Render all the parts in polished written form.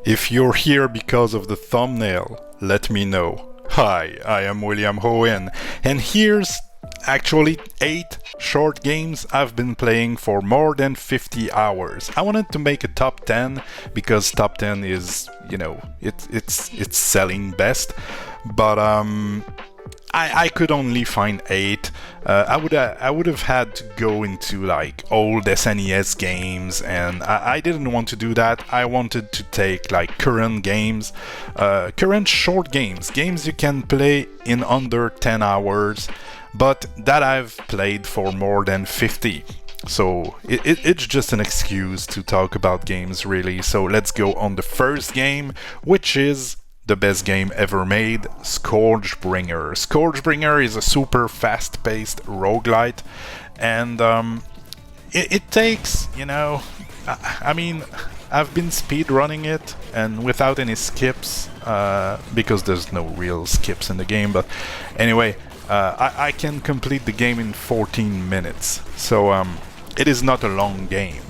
If you're here because of the thumbnail, let me know. Hi, I am William Hohen, and here's actually 8 short games I've been playing for more than 50 hours. I wanted to make a top 10 because top 10 is, it's selling best, but I could only find 8. I would have had to go into like old SNES games, and I didn't want to do that. I wanted to take like current games, current short games you can play in under 10 hours, but that I've played for more than 50. So it's just an excuse to talk about games, really. So let's go on the first game, which is the best game ever made, ScourgeBringer. ScourgeBringer is a super fast-paced roguelite, and it takes, I've been speedrunning it, and without any skips, because there's no real skips in the game, but anyway, I can complete the game in 14 minutes, so it is not a long game.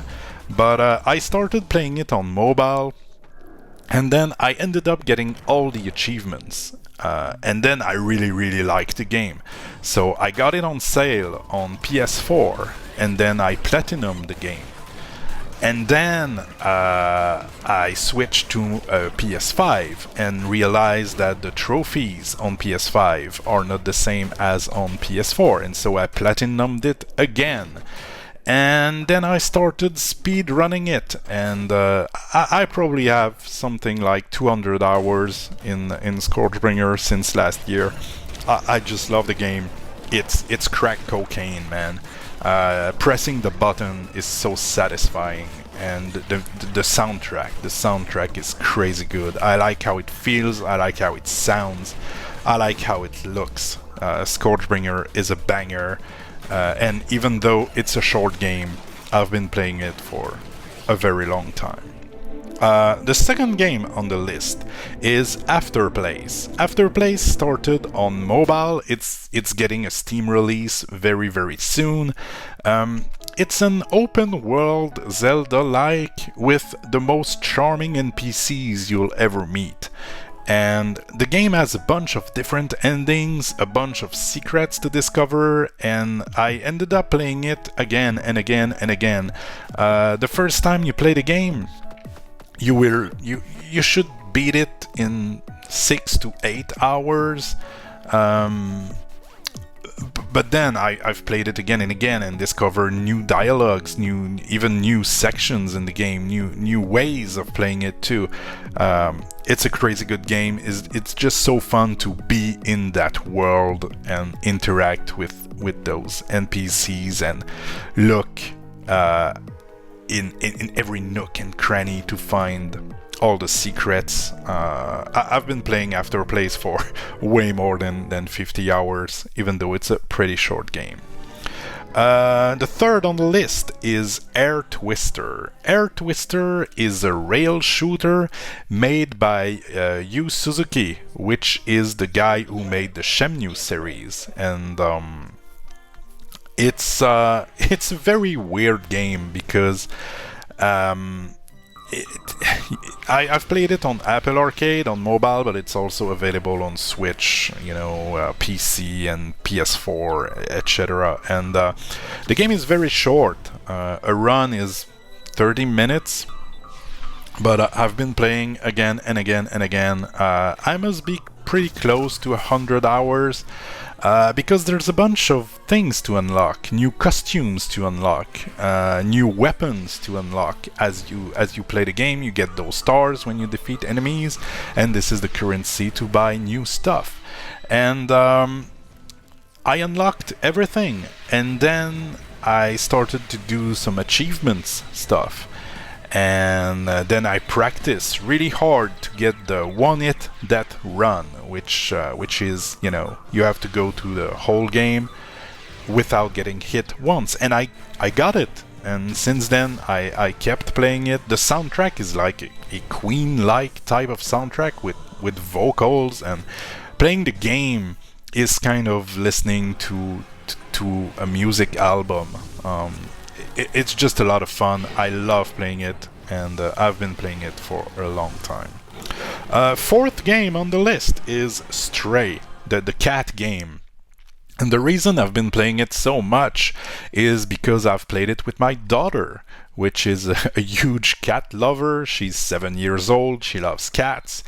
But I started playing it on mobile, and then I ended up getting all the achievements. And then I really liked the game. So I got it on sale on PS4, and then I platinumed the game. And then I switched to PS5 and realized that the trophies on PS5 are not the same as on PS4, and so I platinumed it again. And then I started speed running it, and I probably have something like 200 hours in ScourgeBringer since last year. I just love the game. It's crack cocaine, man. Pressing the button is so satisfying, and the soundtrack is crazy good. I like how it feels, I like how it sounds, I like how it looks. ScourgeBringer is a banger. And even though it's a short game, I've been playing it for a very long time. The second game on the list is Afterplace. Afterplace started on mobile. It's getting a Steam release very soon. It's an open world Zelda-like with the most charming NPCs you'll ever meet. And the game has a bunch of different endings, a bunch of secrets to discover, and I ended up playing it again and again and again. The first time you play the game, you should beat it in 6 to 8 hours. But then I've played it again and again and discovered new dialogues, even new sections in the game, new ways of playing it too. It's a crazy good game. It's just so fun to be in that world and interact with those NPCs and look in every nook and cranny to find all the secrets. I've been playing Afterplace for way more than 50 hours, even though it's a pretty short game. The third on the list is Air Twister. Air Twister is a rail shooter made by Yu Suzuki, which is the guy who made the Shenmue series, and it's a very weird game because I've played it on Apple Arcade on mobile, but it's also available on Switch, PC and PS4, etc. And the game is very short. A run is 30 minutes, but I've been playing again and again and again. I must be pretty close to 100 hours. Because there's a bunch of things to unlock, new costumes to unlock, new weapons to unlock. As you play the game, you get those stars when you defeat enemies, and this is the currency to buy new stuff. And I unlocked everything, and then I started to do some achievements stuff. And then I practice really hard to get the one-hit death run, which is, you have to go to the whole game without getting hit once. And I got it. And since then, I kept playing it. The soundtrack is like a Queen-like type of soundtrack with vocals, and playing the game is kind of listening to a music album. It's just a lot of fun. I love playing it, and I've been playing it for a long time. Fourth game on the list is Stray, the cat game. And the reason I've been playing it so much is because I've played it with my daughter, which is a huge cat lover. She's 7 years old, she loves cats.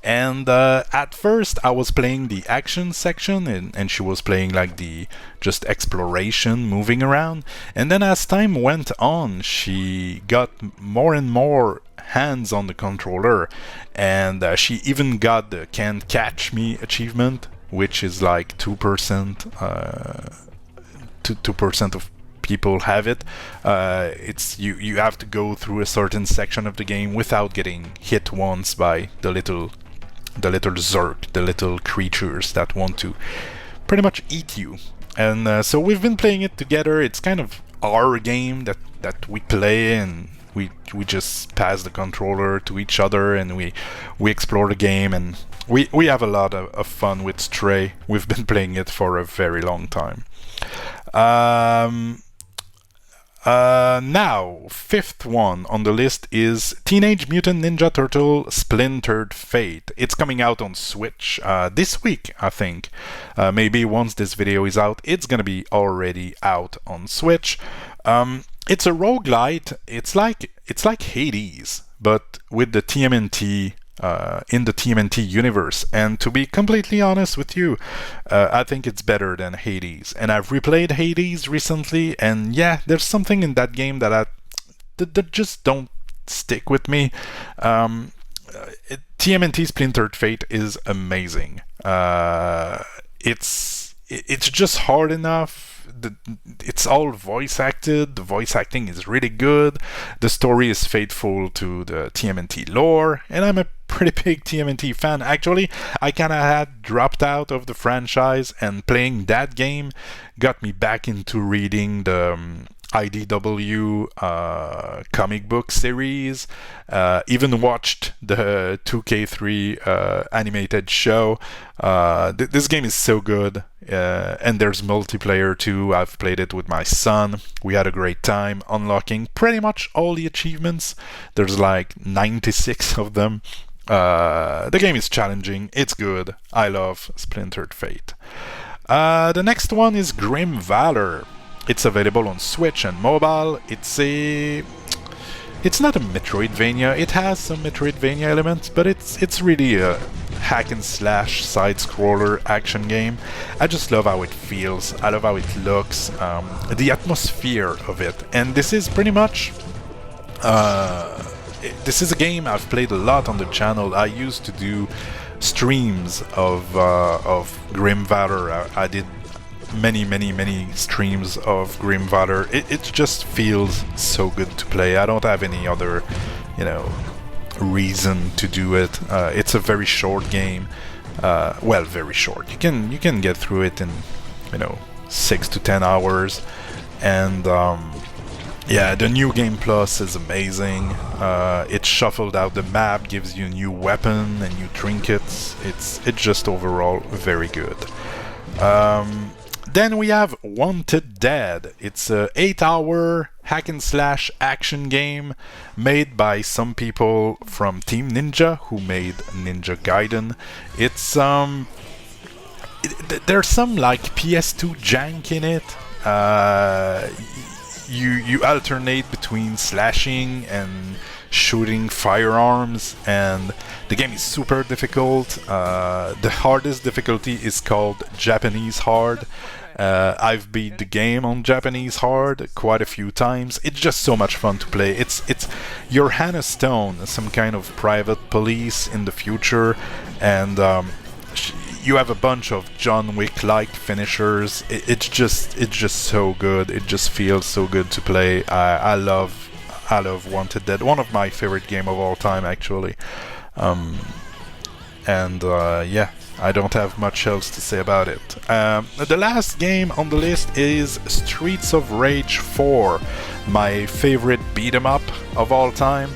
And at first I was playing the action section, and she was playing like the just exploration, moving around. And then as time went on, she got more and more hands on the controller, and she even got the Can't Catch Me achievement, which is like 2%, 2% of people have it. It's you have to go through a certain section of the game without getting hit once by the little zerk, the little creatures that want to pretty much eat you. And so we've been playing it together. It's kind of our game that we play, and we just pass the controller to each other, and we explore the game, and we have a lot of fun with Stray. We've been playing it for a very long time. Now, fifth one on the list is Teenage Mutant Ninja Turtle Splintered Fate. It's coming out on Switch this week, I think. Maybe once this video is out, it's gonna be already out on Switch. It's a roguelite. It's like Hades, but with the TMNT in the TMNT universe. And to be completely honest with you, I think it's better than Hades. And I've replayed Hades recently, and yeah, there's something in that game that just don't stick with me. TMNT Splintered Fate is amazing. It's just hard enough. It's all voice acted. The voice acting is really good. The story is faithful to the TMNT lore, and I'm a pretty big TMNT fan. Actually, I kind of had dropped out of the franchise, and playing that game got me back into reading the IDW comic book series, even watched the 2K3 animated show. This game is so good, and there's multiplayer too. I've played it with my son. We had a great time unlocking pretty much all the achievements. There's like 96 of them. The game is challenging, it's good. I love Splintered Fate. The next one is Grimvalor. It's available on Switch and mobile. It's not a Metroidvania. It has some Metroidvania elements, but it's really a hack and slash side-scroller action game. I just love how it feels. I love how it looks. The atmosphere of it. And this is pretty much... this is a game I've played a lot on the channel. I used to do streams of Grimvalor. I did many streams of Grimvalor. It just feels so good to play. I don't have any other, reason to do it. It's a very short game. Well, very short. You can get through it in 6 to 10 hours, and yeah, the new game plus is amazing. It shuffled out the map, gives you a new weapon and new trinkets. It's just overall very good. Then we have Wanted Dead. It's a 8-hour hack and slash action game made by some people from Team Ninja who made Ninja Gaiden. It's there's some like PS2 jank in it. You alternate between slashing and shooting firearms, and the game is super difficult. The hardest difficulty is called Japanese Hard. I've beat the game on Japanese Hard quite a few times. It's just so much fun to play. It's you're Hannah Stone, some kind of private police in the future, and you have a bunch of John Wick-like finishers. It's just so good. It just feels so good to play. I love Wanted Dead. One of my favorite game of all time, actually. Yeah, I don't have much else to say about it. The last game on the list is Streets of Rage 4, my favorite beat-em up of all time.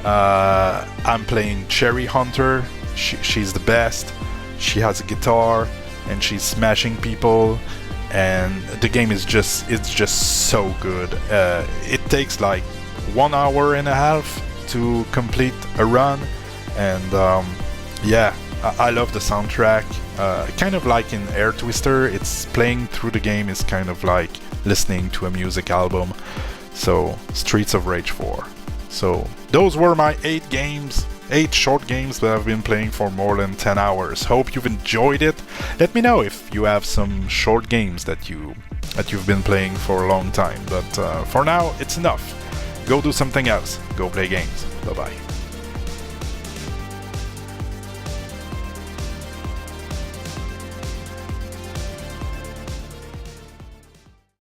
I'm playing Cherry Hunter. She's the best. She has a guitar and she's smashing people, and the game is just so good. It takes like 1 hour and a half to complete a run, and yeah, I love the soundtrack. Kind of like in Air Twister, it's playing through the game is kind of like listening to a music album. So Streets of Rage 4. So those were my 8 short games that I've been playing for more than 10 hours. Hope you've enjoyed it. Let me know if you have some short games that you've been playing for a long time. But for now, it's enough. Go do something else. Go play games. Bye bye.